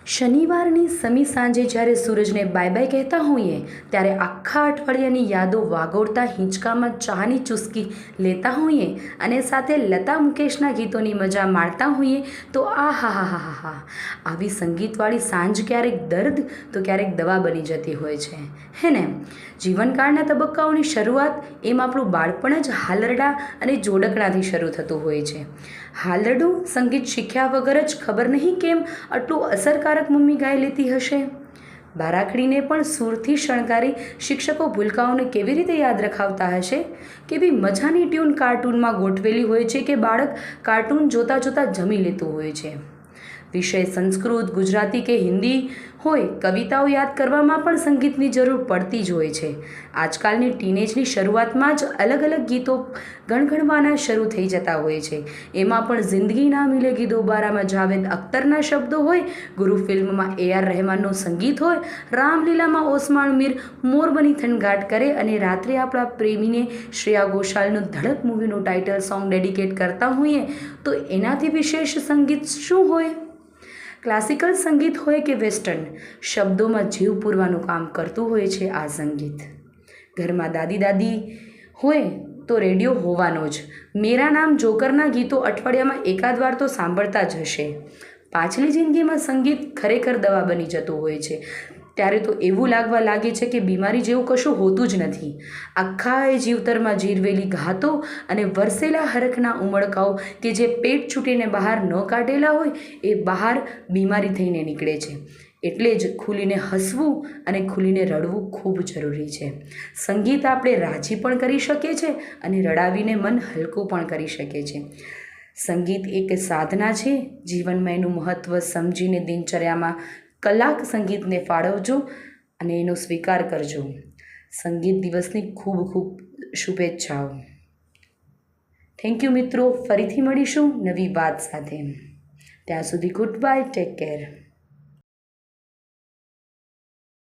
શનિવારની સમી સાંજે જ્યારે સૂરજને bye bye કહેતા હોઈએ ત્યારે આખા અઠવાડિયાની યાદો વાગોળતા હિંચકામાં ચાની ચુસ્કી લેતા હોઈએ અને સાથે લતા મુકેશના ગીતોની મજા માણતા હોઈએ તો આ હા હા હા હા હા આવી સંગીતવાળી સાંજ ક્યારેક દર્દ તો ક્યારેક દવા બની જતી હોય છે હે ને. જીવનકાળના તબક્કાઓની શરૂઆત એમ આપણું બાળપણ જ હાલરડા અને જોડકણાથી શરૂ થતું હોય છે. હાલરડું સંગીત શીખ્યા વગર જ ખબર નહીં કેમ આટલું અસરકારક મમ્મી ગાઈ લેતી હશે. બારાખડીને પણ સૂરથી શણગારી શિક્ષકો ભૂલકાઓને કેવી રીતે યાદ રખાવતા હશે. કેવી મજાની ટ્યુન કાર્ટૂનમાં ગોઠવેલી હોય છે કે બાળક કાર્ટૂન જોતાં જોતાં જમી લેતું હોય છે. વિષય સંસ્કૃત, ગુજરાતી કે હિન્દી હોય, કવિતાઓ યાદ કરવામાં પણ સંગીતની જરૂર પડતી જ હોય છે. આજકાલની ટીનેજની શરૂઆતમાં જ અલગ અલગ ગીતો ગણગણવાના શરૂ થઈ જતા હોય છે. એમાં પણ જિંદગી ના મિલેગી દોબારામાં જાવેદ અખ્તરના શબ્દો હોય, ગુરુ ફિલ્મમાં AR રહેમાનનું સંગીત હોય, રામલીલામાં ઓસમાણ મીર મોર બની થનગાટ કરે અને રાત્રે આપણા પ્રેમીને શ્રેયા ઘોષાલનું ધડક મૂવીનું ટાઇટલ સોંગ ડેડિકેટ કરતા હોઈએ તો એનાથી વિશેષ સંગીત શું હોય. ક્લાસિકલ સંગીત હોય કે વેસ્ટર્ન, શબ્દોમાં જીવ પૂરવાનું કામ કરતું હોય છે આ સંગીત. ઘરમાં દાદી હોય તો રેડિયો હોવાનો જ. મેરા નામ જોકરના ગીતો અઠવાડિયામાં એકાદ વાર તો સાંભળતા જ હશે. પાછલી જિંદગીમાં સંગીત ખરેખર દવા બની જતું હોય છે. ત્યારે તો એવું લાગવા લાગે છે કે બીમારી જેવું કશું હોતું જ નથી. આખા એ જીવતરમાં જીરવેલી ઘાતો અને વરસેલા હરખના ઉમળકાઓ કે જે પેટ છૂટીને બહાર ન કાઢેલા હોય એ બહાર બીમારી થઈને નીકળે છે. એટલે જ ખુલીને હસવું અને ખુલીને રડવું ખૂબ જરૂરી છે. સંગીત આપણે રાજી પણ કરી શકે છે અને રડાવીને મન હલકું પણ કરી શકે છે. સંગીત એક સાધના છે. જીવનમાં એનું મહત્ત્વ સમજીને દિનચર્યામાં કલાક સંગીતને ફાળવજો અને એનો સ્વીકાર કરજો. સંગીત દિવસની ખૂબ ખૂબ શુભેચ્છાઓ. થેન્ક યુ મિત્રો. ફરીથી મળીશું નવી વાત સાથે. ત્યાં સુધી ગુડ બાય, ટેક કેર.